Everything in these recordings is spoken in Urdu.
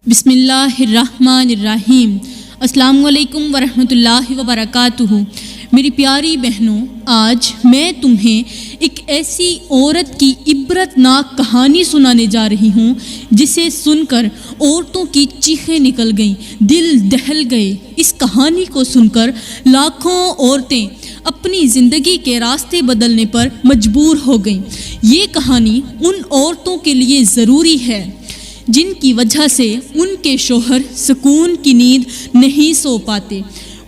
بسم اللہ الرحمن الرحیم۔ السلام علیکم ورحمۃ اللہ وبرکاتہ۔ میری پیاری بہنوں، آج میں تمہیں ایک ایسی عورت کی عبرت ناک کہانی سنانے جا رہی ہوں جسے سن کر عورتوں کی چیخیں نکل گئیں، دل دہل گئے۔ اس کہانی کو سن کر لاکھوں عورتیں اپنی زندگی کے راستے بدلنے پر مجبور ہو گئیں۔ یہ کہانی ان عورتوں کے لیے ضروری ہے جن کی وجہ سے ان کے شوہر سکون کی نیند نہیں سو پاتے۔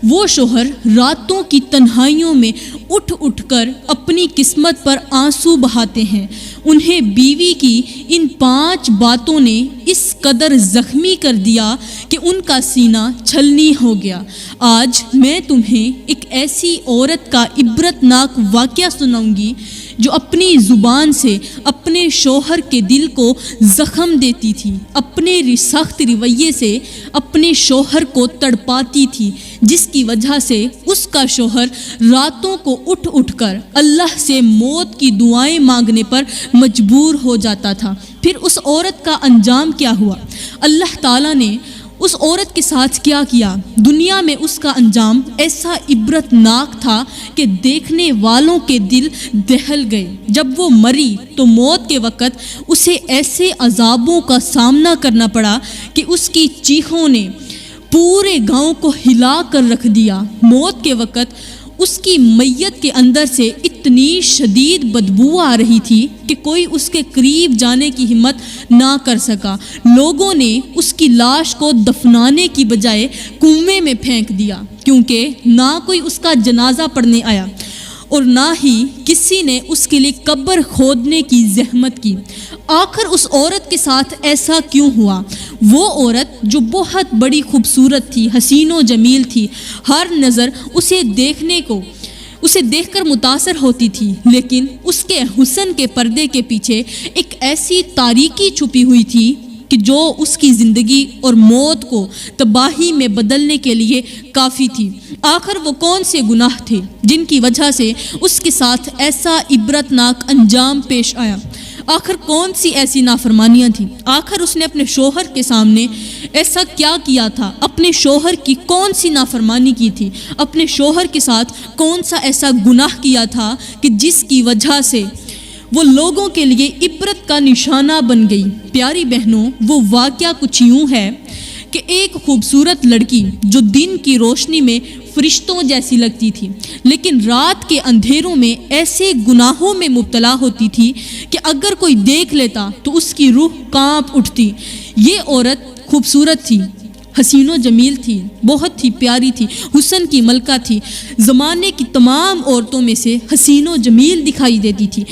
وہ شوہر راتوں کی تنہائیوں میں اٹھ اٹھ کر اپنی قسمت پر آنسو بہاتے ہیں۔ انہیں بیوی کی ان 5 باتوں نے اس قدر زخمی کر دیا کہ ان کا سینہ چھلنی ہو گیا۔ آج میں تمہیں ایک ایسی عورت کا عبرت ناک واقعہ سناؤں گی جو اپنی زبان سے اپنے شوہر کے دل کو زخم دیتی تھی، اپنے سخت رویے سے اپنے شوہر کو تڑپاتی تھی، جس کی وجہ سے اس کا شوہر راتوں کو اٹھ اٹھ کر اللہ سے موت کی دعائیں مانگنے پر مجبور ہو جاتا تھا۔ پھر اس عورت کا انجام کیا ہوا؟ اللہ تعالیٰ نے اس عورت کے ساتھ کیا کیا؟ دنیا میں اس کا انجام ایسا عبرت ناک تھا کہ دیکھنے والوں کے دل دہل گئے۔ جب وہ مری تو موت کے وقت اسے ایسے عذابوں کا سامنا کرنا پڑا کہ اس کی چیخوں نے پورے گاؤں کو ہلا کر رکھ دیا۔ موت کے وقت اس کی میت کے اندر سے اتنی شدید بدبو آ رہی تھی کہ کوئی اس کے قریب جانے کی ہمت نہ کر سکا۔ لوگوں نے اس کی لاش کو دفنانے کی بجائے کنویں میں پھینک دیا، کیونکہ نہ کوئی اس کا جنازہ پڑھنے آیا اور نہ ہی کسی نے اس کے لیے قبر کھودنے کی زحمت کی۔ آخر اس عورت کے ساتھ ایسا کیوں ہوا؟ وہ عورت جو بہت بڑی خوبصورت تھی، حسین و جمیل تھی، ہر نظر اسے دیکھ کر متاثر ہوتی تھی، لیکن اس کے حسن کے پردے کے پیچھے ایک ایسی تاریکی چھپی ہوئی تھی کہ جو اس کی زندگی اور موت کو تباہی میں بدلنے کے لیے کافی تھی۔ آخر وہ کون سے گناہ تھے جن کی وجہ سے اس کے ساتھ ایسا عبرت ناک انجام پیش آیا؟ آخر کون سی ایسی نافرمانیاں تھیں؟ آخر اس نے اپنے شوہر کے سامنے ایسا کیا کیا تھا؟ اپنے شوہر کی کون سی نافرمانی کی تھی؟ اپنے شوہر کے ساتھ کون سا ایسا گناہ کیا تھا کہ جس کی وجہ سے وہ لوگوں کے لیے عبرت کا نشانہ بن گئی؟ پیاری بہنوں، وہ واقعہ کچھ یوں ہے کہ ایک خوبصورت لڑکی جو دن کی روشنی میں فرشتوں جیسی لگتی تھی، لیکن رات کے اندھیروں میں ایسے گناہوں میں مبتلا ہوتی تھی کہ اگر کوئی دیکھ لیتا تو اس کی روح کانپ اٹھتی۔ یہ عورت خوبصورت تھی، حسین و جمیل تھی، بہت ہی پیاری تھی، حسن کی ملکہ تھی، زمانے کی تمام عورتوں میں سے حسین و جمیل دکھائی دیتی تھی،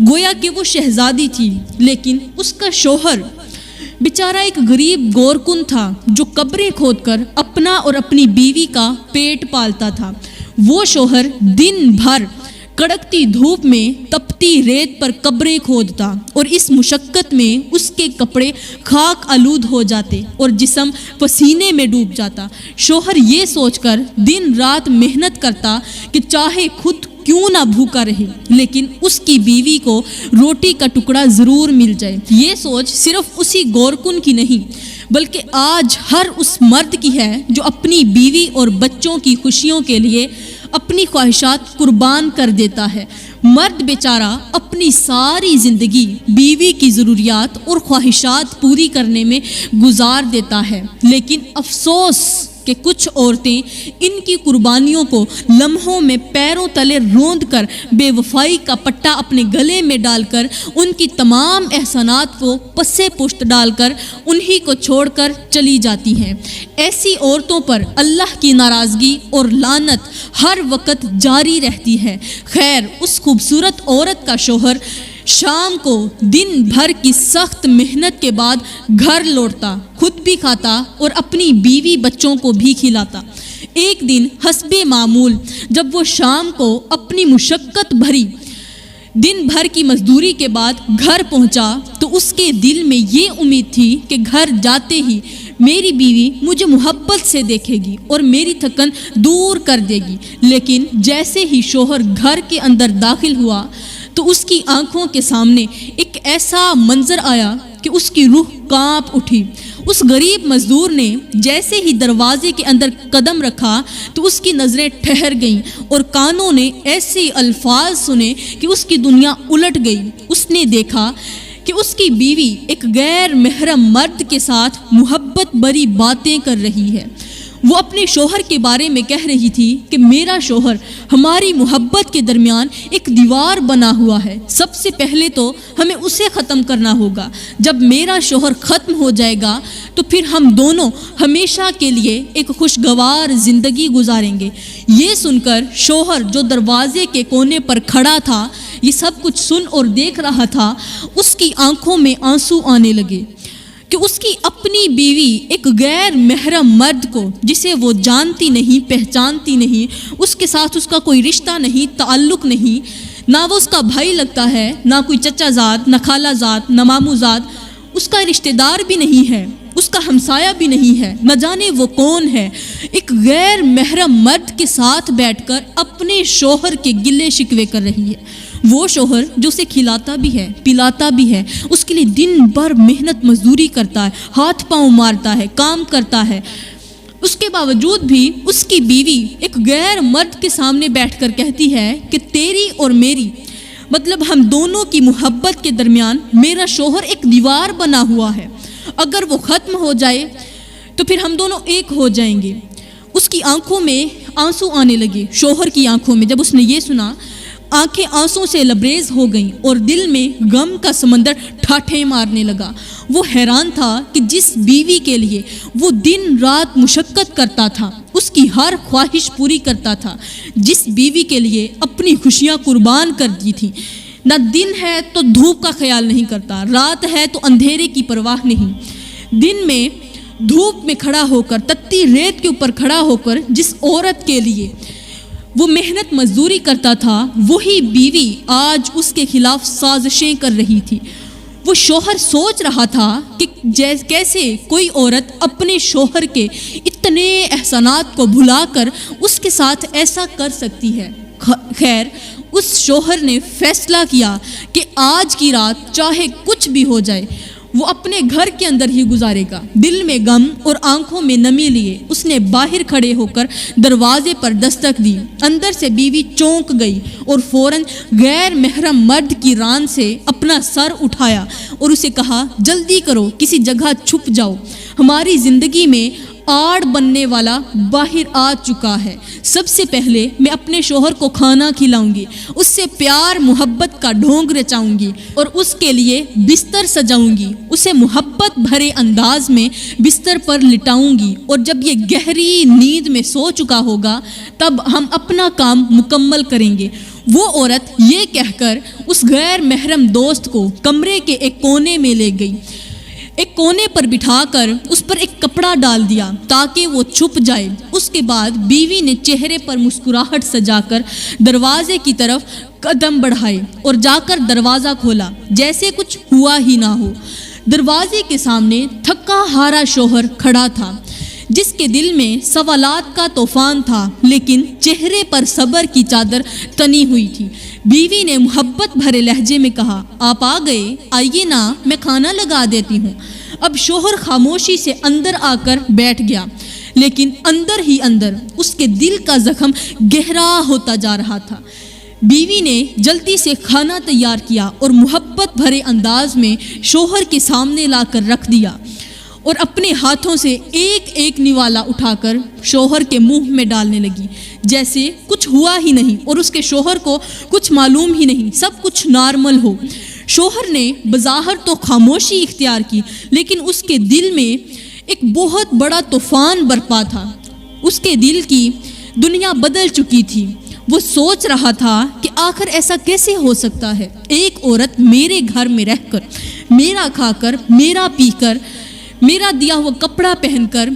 گویا کہ وہ شہزادی تھی۔ لیکن اس کا شوہر بیچارہ ایک غریب گورکن تھا جو قبریں کھود کر اپنا اور اپنی بیوی کا پیٹ پالتا تھا۔ وہ شوہر دن بھر کڑکتی دھوپ میں تپتی ریت پر قبریں کھودتا اور اس مشقت میں اس کے کپڑے خاک آلود ہو جاتے اور جسم پسینے میں ڈوب جاتا۔ شوہر یہ سوچ کر دن رات محنت کرتا کہ چاہے خود کیوں نہ بھوکا رہے لیکن اس کی بیوی کو روٹی کا ٹکڑا ضرور مل جائے۔ یہ سوچ صرف اسی گورکن کی نہیں بلکہ آج ہر اس مرد کی ہے جو اپنی بیوی اور بچوں کی خوشیوں کے لیے اپنی خواہشات قربان کر دیتا ہے۔ مرد بیچارہ اپنی ساری زندگی بیوی کی ضروریات اور خواہشات پوری کرنے میں گزار دیتا ہے، لیکن افسوس کہ کچھ عورتیں ان کی قربانیوں کو لمحوں میں پیروں تلے روند کر بے وفائی کا پٹا اپنے گلے میں ڈال کر ان کی تمام احسانات کو پسے پشت ڈال کر انہی کو چھوڑ کر چلی جاتی ہیں۔ ایسی عورتوں پر اللہ کی ناراضگی اور لعنت ہر وقت جاری رہتی ہے۔ خیر، اس خوبصورت عورت کا شوہر شام کو دن بھر کی سخت محنت کے بعد گھر لوٹتا، خود بھی کھاتا اور اپنی بیوی بچوں کو بھی کھلاتا۔ ایک دن حسب معمول جب وہ شام کو اپنی مشقت بھری دن بھر کی مزدوری کے بعد گھر پہنچا تو اس کے دل میں یہ امید تھی کہ گھر جاتے ہی میری بیوی مجھے محبت سے دیکھے گی اور میری تھکن دور کر دے گی، لیکن جیسے ہی شوہر گھر کے اندر داخل ہوا تو اس کی آنکھوں کے سامنے ایک ایسا منظر آیا کہ اس کی روح کانپ اٹھی۔ اس غریب مزدور نے جیسے ہی دروازے کے اندر قدم رکھا تو اس کی نظریں ٹھہر گئیں اور کانوں نے ایسے الفاظ سنے کہ اس کی دنیا الٹ گئی۔ اس نے دیکھا کہ اس کی بیوی ایک غیر محرم مرد کے ساتھ محبت بری باتیں کر رہی ہے۔ وہ اپنے شوہر کے بارے میں کہہ رہی تھی کہ میرا شوہر ہماری محبت کے درمیان ایک دیوار بنا ہوا ہے، سب سے پہلے تو ہمیں اسے ختم کرنا ہوگا۔ جب میرا شوہر ختم ہو جائے گا تو پھر ہم دونوں ہمیشہ کے لیے ایک خوشگوار زندگی گزاریں گے۔ یہ سن کر شوہر جو دروازے کے کونے پر کھڑا تھا، یہ سب کچھ سن اور دیکھ رہا تھا، اس کی آنکھوں میں آنسو آنے لگے کہ اس کی اپنی بیوی ایک غیر محرم مرد کو، جسے وہ جانتی نہیں پہچانتی نہیں، اس کے ساتھ اس کا کوئی رشتہ نہیں، تعلق نہیں، نہ وہ اس کا بھائی لگتا ہے، نہ کوئی چچا زاد، نہ خالہ زاد، نہ ماموں زاد، اس کا رشتہ دار بھی نہیں ہے، اس کا ہمسایہ بھی نہیں ہے، نہ جانے وہ کون ہے، ایک غیر محرم مرد کے ساتھ بیٹھ کر اپنے شوہر کے گلے شکوے کر رہی ہے۔ وہ شوہر جو اسے کھلاتا بھی ہے، پلاتا بھی ہے، اس کے لیے دن بھر محنت مزدوری کرتا ہے، ہاتھ پاؤں مارتا ہے، کام کرتا ہے، اس کے باوجود بھی اس کی بیوی ایک غیر مرد کے سامنے بیٹھ کر کہتی ہے کہ تیری اور میری، مطلب ہم دونوں کی محبت کے درمیان میرا شوہر ایک دیوار بنا ہوا ہے، اگر وہ ختم ہو جائے تو پھر ہم دونوں ایک ہو جائیں گے۔ اس کی آنکھوں میں آنسو آنے لگے، شوہر کی آنکھوں میں۔ جب اس نے یہ سنا، آنکھیں آنسوں سے لبریز ہو گئیں اور دل میں غم کا سمندر ٹھاٹھیں مارنے لگا۔ وہ حیران تھا کہ جس بیوی کے لیے وہ دن رات مشقت کرتا تھا، اس کی ہر خواہش پوری کرتا تھا، جس بیوی کے لیے اپنی خوشیاں قربان کر دی تھیں، نہ دن ہے تو دھوپ کا خیال نہیں کرتا، رات ہے تو اندھیرے کی پرواہ نہیں، دن میں دھوپ میں کھڑا ہو کر، تتی ریت کے اوپر کھڑا ہو کر جس عورت کے لیے وہ محنت مزدوری کرتا تھا، وہی بیوی آج اس کے خلاف سازشیں کر رہی تھی۔ وہ شوہر سوچ رہا تھا کہ کیسے کوئی عورت اپنے شوہر کے اتنے احسانات کو بھلا کر اس کے ساتھ ایسا کر سکتی ہے۔ خیر، اس شوہر نے فیصلہ کیا کہ آج کی رات چاہے کچھ بھی ہو جائے وہ اپنے گھر کے اندر ہی گزارے گا۔ دل میں غم اور آنکھوں میں نمی لیے اس نے باہر کھڑے ہو کر دروازے پر دستک دی۔ اندر سے بیوی چونک گئی اور فوراً غیر محرم مرد کی ران سے اپنا سر اٹھایا اور اسے کہا، جلدی کرو، کسی جگہ چھپ جاؤ، ہماری زندگی میں آڑ بننے والا باہر آ چکا ہے۔ سب سے پہلے میں اپنے شوہر کو کھانا کھلاؤں گی، اس سے پیار محبت کا ڈھونگ رچاؤں گی اور اس کے لیے بستر سجاؤں گی، اسے محبت بھرے انداز میں بستر پر لٹاؤں گی، اور جب یہ گہری نیند میں سو چکا ہوگا تب ہم اپنا کام مکمل کریں گے۔ وہ عورت یہ کہہ کر اس غیر محرم دوست کو کمرے کے ایک کونے میں لے گئی، ایک کونے پر بٹھا کر اس پر ایک کپڑا ڈال دیا تاکہ وہ چھپ جائے۔ اس کے بعد بیوی نے چہرے پر مسکراہٹ سجا کر دروازے کی طرف قدم بڑھائے اور جا کر دروازہ کھولا جیسے کچھ ہوا ہی نہ ہو۔ دروازے کے سامنے تھکا ہارا شوہر کھڑا تھا، جس کے دل میں سوالات کا طوفان تھا، لیکن چہرے پر صبر کی چادر تنی ہوئی تھی۔ بیوی نے محبت بھرے لہجے میں کہا، آپ آ گئے، آئیے نا، میں کھانا لگا دیتی ہوں۔ اب شوہر خاموشی سے اندر آ کر بیٹھ گیا، لیکن اندر ہی اندر اس کے دل کا زخم گہرا ہوتا جا رہا تھا۔ بیوی نے جلدی سے کھانا تیار کیا اور محبت بھرے انداز میں شوہر کے سامنے لا کر رکھ دیا اور اپنے ہاتھوں سے ایک ایک نوالا اٹھا کر شوہر کے منہ میں ڈالنے لگی جیسے کچھ ہوا ہی نہیں اور اس کے شوہر کو کچھ معلوم ہی نہیں، سب کچھ نارمل ہو۔ شوہر نے بظاہر تو خاموشی اختیار کی، لیکن اس کے دل میں ایک بہت بڑا طوفان برپا تھا۔ اس کے دل کی دنیا بدل چکی تھی۔ وہ سوچ رہا تھا کہ آخر ایسا کیسے ہو سکتا ہے، ایک عورت میرے گھر میں رہ کر، میرا کھا کر، میرا پی کر، میرا دیا ہوا کپڑا پہن کر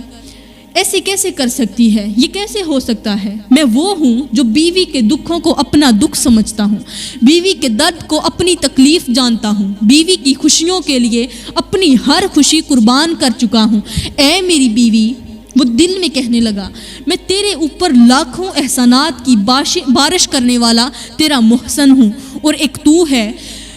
ایسے کیسے کر سکتی ہے، یہ کیسے ہو سکتا ہے۔ میں وہ ہوں جو بیوی کے دکھوں کو اپنا دکھ سمجھتا ہوں، بیوی کے درد کو اپنی تکلیف جانتا ہوں، بیوی کی خوشیوں کے لیے اپنی ہر خوشی قربان کر چکا ہوں۔ اے میری بیوی، وہ دل میں کہنے لگا، میں تیرے اوپر لاکھوں احسانات کی بارش کرنے والا تیرا محسن ہوں، اور ایک تو ہے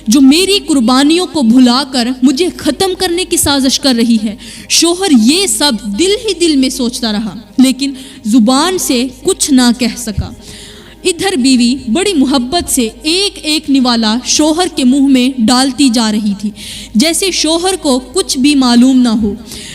جو میری قربانیوں کو بھلا کر مجھے ختم کرنے کی سازش کر رہی ہے۔ شوہر یہ سب دل ہی دل میں سوچتا رہا، لیکن زبان سے کچھ نہ کہہ سکا۔ ادھر بیوی بڑی محبت سے ایک ایک نوالا شوہر کے منہ میں ڈالتی جا رہی تھی، جیسے شوہر کو کچھ بھی معلوم نہ ہو۔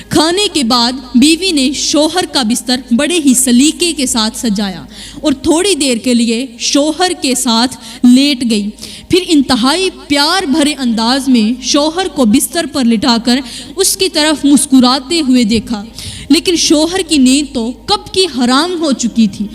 کھانے کے بعد بیوی نے شوہر کا بستر بڑے ہی سلیقے کے ساتھ سجایا اور تھوڑی دیر کے لیے شوہر کے ساتھ لیٹ گئی، پھر انتہائی پیار بھرے انداز میں شوہر کو بستر پر لٹا کر اس کی طرف مسکراتے ہوئے دیکھا، لیکن شوہر کی نیند تو کب کی حرام ہو چکی تھی۔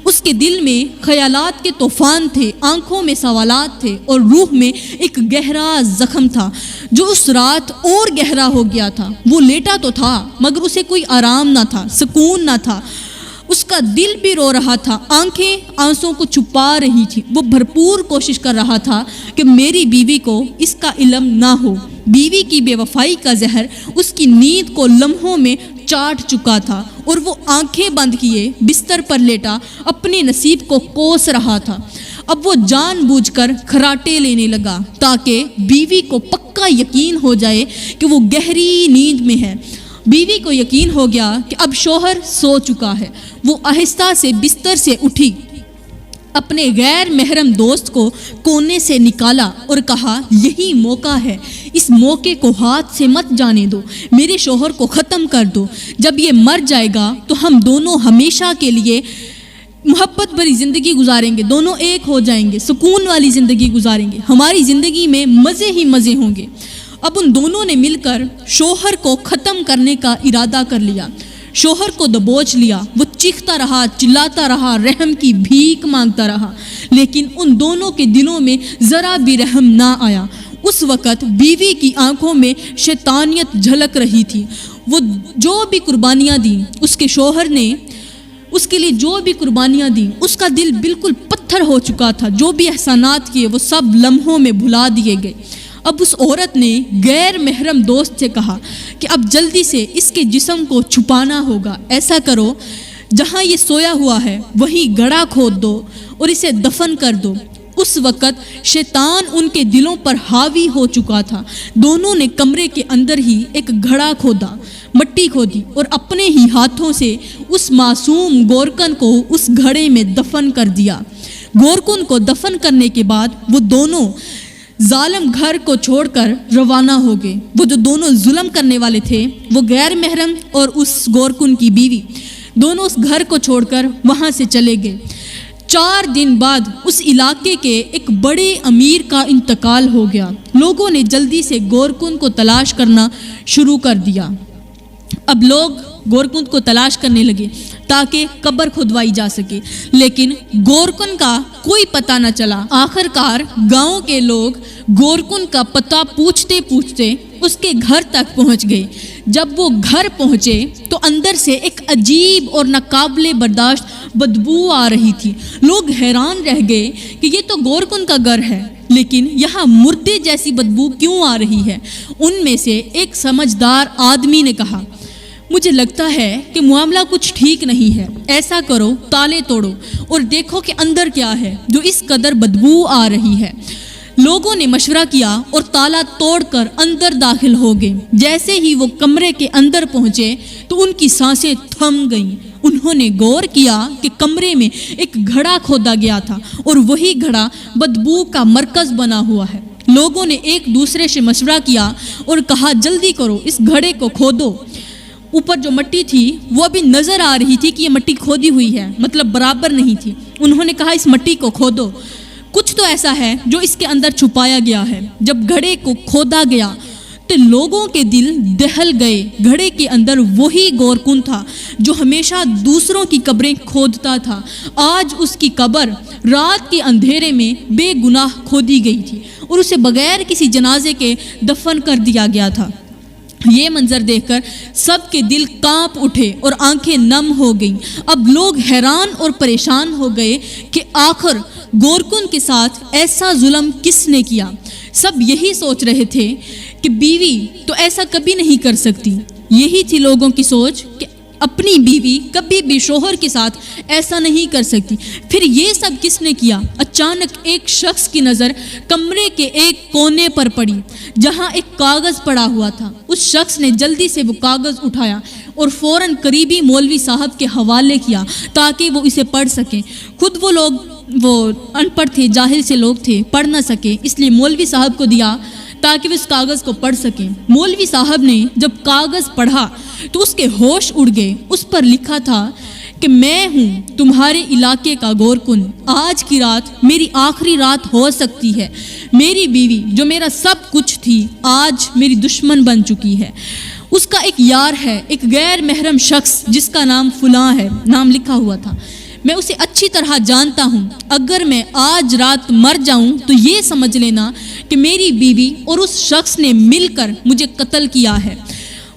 اس کے دل میں خیالات کے طوفان تھے، آنکھوں میں سوالات تھے اور روح میں ایک گہرا زخم تھا جو اس رات اور گہرا ہو گیا تھا۔ وہ لیٹا تو تھا مگر اسے کوئی آرام نہ تھا، سکون نہ تھا۔ اس کا دل بھی رو رہا تھا، آنکھیں آنسوں کو چھپا رہی تھی۔ وہ بھرپور کوشش کر رہا تھا کہ میری بیوی کو اس کا علم نہ ہو۔ بیوی کی بے وفائی کا زہر اس کی نیند کو لمحوں میں چاٹ چکا تھا اور وہ آنکھیں بند کیے بستر پر لیٹا اپنے نصیب کو کوس رہا تھا۔ اب وہ جان بوجھ کر کھراٹے لینے لگا تاکہ بیوی کو پکا یقین ہو جائے کہ وہ گہری نیند میں ہے۔ بیوی کو یقین ہو گیا کہ اب شوہر سو چکا ہے۔ وہ آہستہ سے بستر سے اٹھی، اپنے غیر محرم دوست کو کونے سے نکالا اور کہا، یہی موقع ہے، اس موقع کو ہاتھ سے مت جانے دو، میرے شوہر کو ختم کر دو۔ جب یہ مر جائے گا تو ہم دونوں ہمیشہ کے لیے محبت بھری زندگی گزاریں گے، دونوں ایک ہو جائیں گے، سکون والی زندگی گزاریں گے، ہماری زندگی میں مزے ہی مزے ہوں گے۔ اب ان دونوں نے مل کر شوہر کو ختم کرنے کا ارادہ کر لیا۔ شوہر کو دبوچ لیا، وہ چیختا رہا، چلاتا رہا، رحم کی بھیک مانگتا رہا، لیکن ان دونوں کے دلوں میں ذرا بھی رحم نہ آیا۔ اس وقت بیوی کی آنکھوں میں شیطانیت جھلک رہی تھی۔ وہ جو بھی قربانیاں دیں اس کے شوہر نے اس کے لیے جو بھی قربانیاں دیں، اس کا دل بالکل پتھر ہو چکا تھا۔ جو بھی احسانات کیے وہ سب لمحوں میں بھلا دیے گئے۔ اب اس عورت نے غیر محرم دوست سے کہا کہ اب جلدی سے اس کے جسم کو چھپانا ہوگا۔ ایسا کرو، جہاں یہ سویا ہوا ہے وہیں گڑھا کھود دو اور اسے دفن کر دو۔ اس وقت شیطان ان کے دلوں پر حاوی ہو چکا تھا۔ دونوں نے کمرے کے اندر ہی ایک گڑھا کھودا، مٹی کھودی اور اپنے ہی ہاتھوں سے اس معصوم گورکن کو اس گھڑے میں دفن کر دیا۔ گورکن کو دفن کرنے کے بعد وہ دونوں ظالم گھر کو چھوڑ کر روانہ ہو گئے۔ وہ جو دونوں ظلم کرنے والے تھے، وہ غیر محرم اور اس گورکن کی بیوی، دونوں اس گھر کو چھوڑ کر وہاں سے چلے گئے۔ 4 دن بعد اس علاقے کے ایک بڑے امیر کا انتقال ہو گیا۔ لوگوں نے جلدی سے گورکن کو تلاش کرنا شروع کر دیا۔ اب لوگ گورکن کو تلاش کرنے لگے تاکہ قبر کھدوائی جا سکے، لیکن گورکن کا کوئی پتہ نہ چلا۔ آخر کار گاؤں کے لوگ گورکن کا پتہ پوچھتے پوچھتے اس کے گھر تک پہنچ گئے۔ جب وہ گھر پہنچے تو اندر سے ایک عجیب اور ناقابل برداشت بدبو آ رہی تھی۔ لوگ حیران رہ گئے کہ یہ تو گورکن کا گھر ہے، لیکن یہاں مردے جیسی بدبو کیوں آ رہی ہے؟ ان میں سے ایک سمجھدار آدمی نے کہا، مجھے لگتا ہے کہ معاملہ کچھ ٹھیک نہیں ہے۔ ایسا کرو، تالے توڑو اور دیکھو کہ اندر کیا ہے جو اس قدر بدبو آ رہی ہے۔ لوگوں نے مشورہ کیا اور تالا توڑ کر اندر داخل ہو گئے۔ جیسے ہی وہ کمرے کے اندر پہنچے تو ان کی سانسیں تھم گئیں۔ انہوں نے غور کیا کہ کمرے میں ایک گھڑا کھودا گیا تھا اور وہی گھڑا بدبو کا مرکز بنا ہوا ہے۔ لوگوں نے ایک دوسرے سے مشورہ کیا اور کہا، جلدی کرو، اس گھڑے کو کھودو۔ اوپر جو مٹی تھی وہ ابھی نظر آ رہی تھی کہ یہ مٹی کھودی ہوئی ہے، مطلب برابر نہیں تھی۔ انہوں نے کہا، اس مٹی کو کھودو، کچھ تو ایسا ہے جو اس کے اندر چھپایا گیا ہے۔ جب گھڑے کو کھودا گیا تو لوگوں کے دل دہل گئے۔ گھڑے کے اندر وہی گورکن تھا جو ہمیشہ دوسروں کی قبریں کھودتا تھا۔ آج اس کی قبر رات کے اندھیرے میں بے گناہ کھودی گئی تھی اور اسے بغیر کسی جنازے کے دفن کر دیا گیا تھا۔ یہ منظر دیکھ کر سب کے دل کانپ اٹھے اور آنکھیں نم ہو گئیں۔ اب لوگ حیران اور پریشان ہو گئے کہ آخر گورکن کے ساتھ ایسا ظلم کس نے کیا۔ سب یہی سوچ رہے تھے کہ بیوی تو ایسا کبھی نہیں کر سکتی۔ یہی تھی لوگوں کی سوچ کہ اپنی بیوی کبھی بھی شوہر کے ساتھ ایسا نہیں کر سکتی۔ پھر یہ سب کس نے کیا؟ اچانک ایک شخص کی نظر کمرے کے ایک کونے پر پڑی جہاں ایک کاغذ پڑا ہوا تھا۔ اس شخص نے جلدی سے وہ کاغذ اٹھایا اور فوراً قریبی مولوی صاحب کے حوالے کیا تاکہ وہ اسے پڑھ سکیں۔ خود وہ ان پڑھ تھے، جاہل سے لوگ تھے، پڑھ نہ سکے، اس لیے مولوی صاحب کو دیا تاکہ وہ اس کاغذ کو پڑھ سکیں۔ مولوی صاحب نے جب کاغذ پڑھا تو اس کے ہوش اڑ گئے۔ اس پر لکھا تھا کہ میں ہوں تمہارے علاقے کا گورکن، آج کی رات میری آخری رات ہو سکتی ہے۔ میری بیوی جو میرا سب کچھ تھی آج میری دشمن بن چکی ہے۔ اس کا ایک یار ہے، ایک غیر محرم شخص جس کا نام فلاں ہے، نام لکھا ہوا تھا۔ میں اسے اچھی طرح جانتا ہوں۔ اگر میں آج رات مر جاؤں تو یہ سمجھ لینا کہ میری بیوی اور اس شخص نے مل کر مجھے قتل کیا ہے،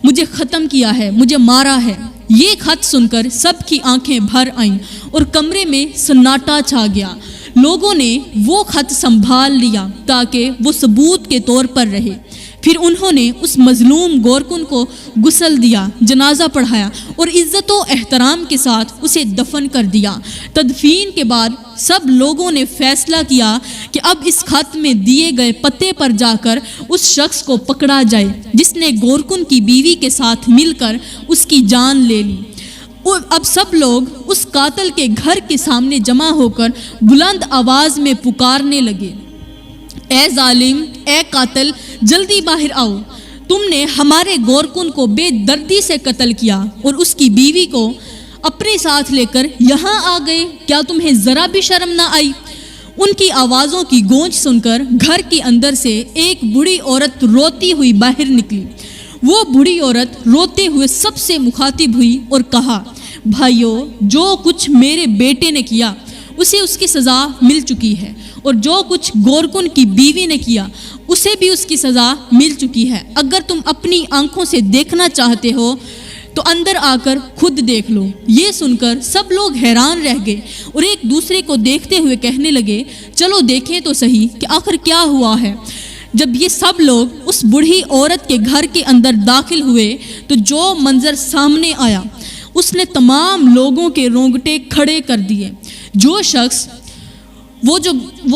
مجھے ختم کیا ہے، مجھے مارا ہے۔ یہ خط سن کر سب کی آنکھیں بھر آئیں اور کمرے میں سناٹا چھا گیا۔ لوگوں نے وہ خط سنبھال لیا تاکہ وہ ثبوت کے طور پر رہے۔ پھر انہوں نے اس مظلوم گورکن کو غسل دیا، جنازہ پڑھایا اور عزت و احترام کے ساتھ اسے دفن کر دیا۔ تدفین کے بعد سب لوگوں نے فیصلہ کیا کہ اب اس خط میں دیے گئے پتے پر جا کر اس شخص کو پکڑا جائے جس نے گورکن کی بیوی کے ساتھ مل کر اس کی جان لے لی۔ اور اب سب لوگ اس قاتل کے گھر کے سامنے جمع ہو کر بلند آواز میں پکارنے لگے، اے ظالم، اے قاتل، جلدی باہر آؤ، تم نے ہمارے گورکن کو بے دردی سے قتل کیا اور اس کی بیوی کو اپنے ساتھ لے کر یہاں آ گئے، کیا تمہیں ذرا بھی شرم نہ آئی؟ ان کی آوازوں کی گونج سن کر گھر کے اندر سے ایک بوڑھی عورت روتی ہوئی باہر نکلی۔ وہ بوڑھی عورت روتے ہوئے سب سے مخاطب ہوئی اور کہا، بھائیو، جو کچھ میرے بیٹے نے کیا اسے اس کی سزا مل چکی ہے، اور جو کچھ گورکن کی بیوی نے کیا اسے بھی اس کی سزا مل چکی ہے۔ اگر تم اپنی آنکھوں سے دیکھنا چاہتے ہو تو اندر آ کر خود دیکھ لو۔ یہ سن کر سب لوگ حیران رہ گئے اور ایک دوسرے کو دیکھتے ہوئے کہنے لگے، چلو دیکھیں تو صحیح کہ آخر کیا ہوا ہے۔ جب یہ سب لوگ اس بوڑھی عورت کے گھر کے اندر داخل ہوئے تو جو منظر سامنے آیا اس نے تمام لوگوں کے رونگٹے کھڑے کر دیے۔ وہ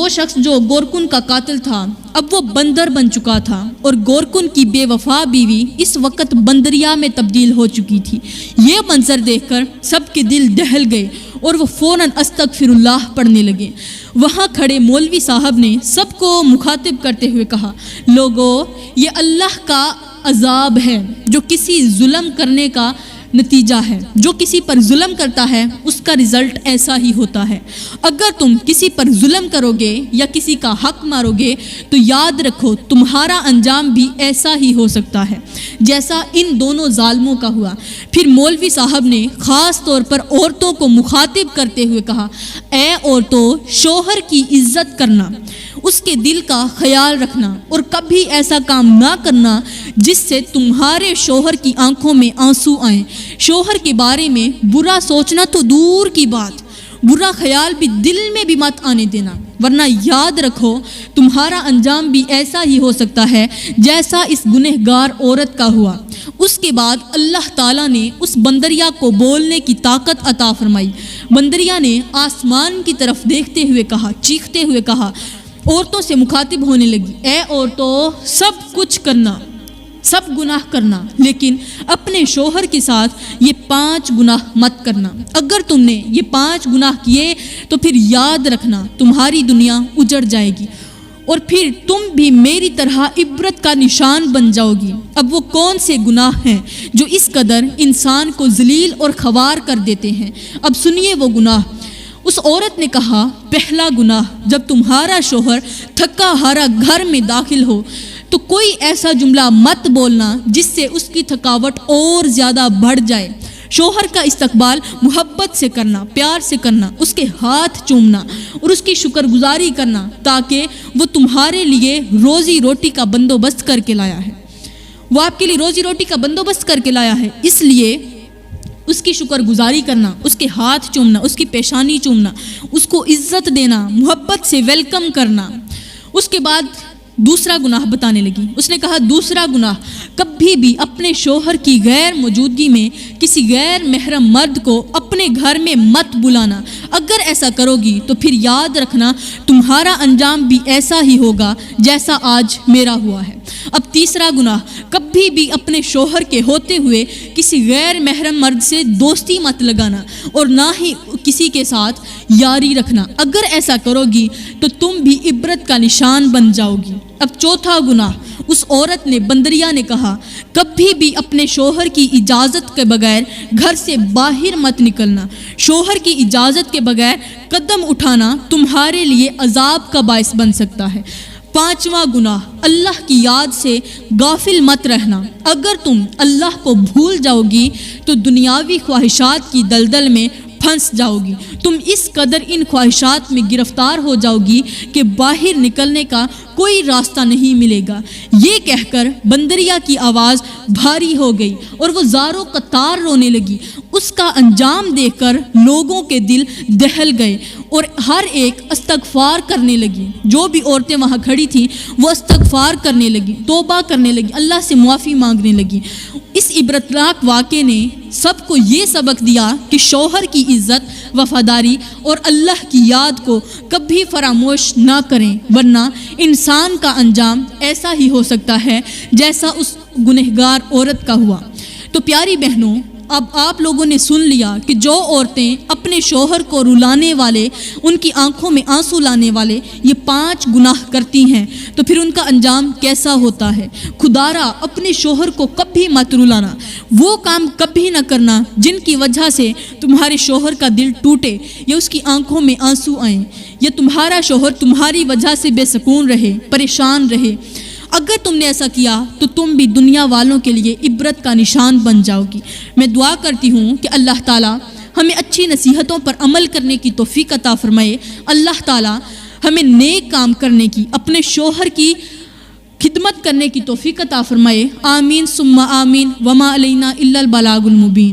شخص جو گورکن کا قاتل تھا اب وہ بندر بن چکا تھا اور گورکن کی بے وفا بیوی اس وقت بندریا میں تبدیل ہو چکی تھی۔ یہ منظر دیکھ کر سب کے دل دہل گئے اور وہ فوراً استغفر اللہ پڑھنے لگے۔ وہاں کھڑے مولوی صاحب نے سب کو مخاطب کرتے ہوئے کہا، لوگو، یہ اللہ کا عذاب ہے جو کسی ظلم کرنے کا نتیجہ ہے۔ جو کسی پر ظلم کرتا ہے اس کا رزلٹ ایسا ہی ہوتا ہے۔ اگر تم کسی پر ظلم کرو گے یا کسی کا حق مارو گے تو یاد رکھو تمہارا انجام بھی ایسا ہی ہو سکتا ہے جیسا ان دونوں ظالموں کا ہوا۔ پھر مولوی صاحب نے خاص طور پر عورتوں کو مخاطب کرتے ہوئے کہا، اے عورتوں، شوہر کی عزت کرنا، اس کے دل کا خیال رکھنا اور کبھی ایسا کام نہ کرنا جس سے تمہارے شوہر کی آنکھوں میں آنسو آئیں۔ شوہر کے بارے میں برا سوچنا تو دور کی بات، برا خیال بھی دل میں بھی مت آنے دینا، ورنہ یاد رکھو تمہارا انجام بھی ایسا ہی ہو سکتا ہے جیسا اس گنہگار عورت کا ہوا۔ اس کے بعد اللہ تعالیٰ نے اس بندریا کو بولنے کی طاقت عطا فرمائی۔ بندریا نے آسمان کی طرف دیکھتے ہوئے کہا، چیختے ہوئے کہا، عورتوں سے مخاطب ہونے لگی، اے عورتوں، سب کچھ کرنا، سب گناہ کرنا، لیکن اپنے شوہر کے ساتھ یہ 5 گناہ مت کرنا۔ اگر تم نے یہ 5 گناہ کیے تو پھر یاد رکھنا تمہاری دنیا اجڑ جائے گی اور پھر تم بھی میری طرح عبرت کا نشان بن جاؤ گی۔ اب وہ کون سے گناہ ہیں جو اس قدر انسان کو ذلیل اور خوار کر دیتے ہیں؟ اب سنیے وہ گناہ۔ اس عورت نے کہا، پہلا گناہ، جب تمہارا شوہر تھکا ہارا گھر میں داخل ہو تو کوئی ایسا جملہ مت بولنا جس سے اس کی تھکاوٹ اور زیادہ بڑھ جائے۔ شوہر کا استقبال محبت سے کرنا، پیار سے کرنا، اس کے ہاتھ چومنا اور اس کی شکر گزاری کرنا تاکہ وہ تمہارے لیے روزی روٹی کا بندوبست کر کے لایا ہے۔ وہ آپ کے لیے روزی روٹی کا بندوبست کر کے لایا ہے، اس لیے اس کی شکر گزاری کرنا، اس کے ہاتھ چومنا، اس کی پیشانی چومنا، اس کو عزت دینا، محبت سے ویلکم کرنا۔ اس کے بعد دوسرا گناہ بتانے لگی۔ اس نے کہا دوسرا گناہ، کبھی بھی اپنے شوہر کی غیر موجودگی میں کسی غیر محرم مرد کو اپنے گھر میں مت بلانا۔ اگر ایسا کرو گی تو پھر یاد رکھنا تمہارا انجام بھی ایسا ہی ہوگا جیسا آج میرا ہوا ہے۔ اب تیسرا گناہ، کبھی بھی اپنے شوہر کے ہوتے ہوئے کسی غیر محرم مرد سے دوستی مت لگانا اور نہ ہی کسی کے ساتھ یاری رکھنا۔ اگر ایسا کرو گی تو تم بھی عبرت کا نشان بن جاؤ گی۔ اب چوتھا گناہ، اس عورت نے، بندریا نے کہا، کبھی بھی اپنے شوہر کی اجازت کے بغیر گھر سے باہر مت نکلنا۔ شوہر کی اجازت کے بغیر قدم اٹھانا تمہارے لیے عذاب کا باعث بن سکتا ہے۔ پانچواں گناہ، اللہ کی یاد سے غافل مت رہنا۔ اگر تم اللہ کو بھول جاؤ گی تو دنیاوی خواہشات کی دلدل میں پھنس جاؤ گی۔ تم اس قدر ان خواہشات میں گرفتار ہو جاؤ گی کہ باہر نکلنے کا کوئی راستہ نہیں ملے گا۔ یہ کہہ کر بندریا کی آواز بھاری ہو گئی اور وہ زاروں قطار رونے لگی۔ اس کا انجام دیکھ کر لوگوں کے دل دہل گئے اور ہر ایک استغفار کرنے لگی۔ جو بھی عورتیں وہاں کھڑی تھیں وہ استغفار کرنے لگی، توبہ کرنے لگی، اللہ سے معافی مانگنے لگی۔ اس عبرتناک واقعے نے سب کو یہ سبق دیا کہ شوہر کی عزت، وفاداری اور اللہ کی یاد کو کبھی فراموش نہ کریں، ورنہ انسان کا انجام ایسا ہی ہو سکتا ہے جیسا اس گنہگار عورت کا ہوا۔ تو پیاری بہنوں، اب آپ لوگوں نے سن لیا کہ جو عورتیں اپنے شوہر کو رلانے والے، ان کی آنکھوں میں آنسو لانے والے یہ 5 گناہ کرتی ہیں تو پھر ان کا انجام کیسا ہوتا ہے۔ خدارا اپنے شوہر کو کبھی مت رلانا، وہ کام کبھی نہ کرنا جن کی وجہ سے تمہارے شوہر کا دل ٹوٹے یا اس کی آنکھوں میں آنسو آئیں، یا تمہارا شوہر تمہاری وجہ سے بے سکون رہے، پریشان رہے۔ اگر تم نے ایسا کیا تو تم بھی دنیا والوں کے لیے عبرت کا نشان بن جاؤ گی۔ میں دعا کرتی ہوں کہ اللہ تعالیٰ ہمیں اچھی نصیحتوں پر عمل کرنے کی توفیق عطا فرمائے۔ اللہ تعالیٰ ہمیں نیک کام کرنے کی، اپنے شوہر کی خدمت کرنے کی توفیق عطا فرمائے۔ آمین ثم آمین، وما علینا الا البلاغ المبین۔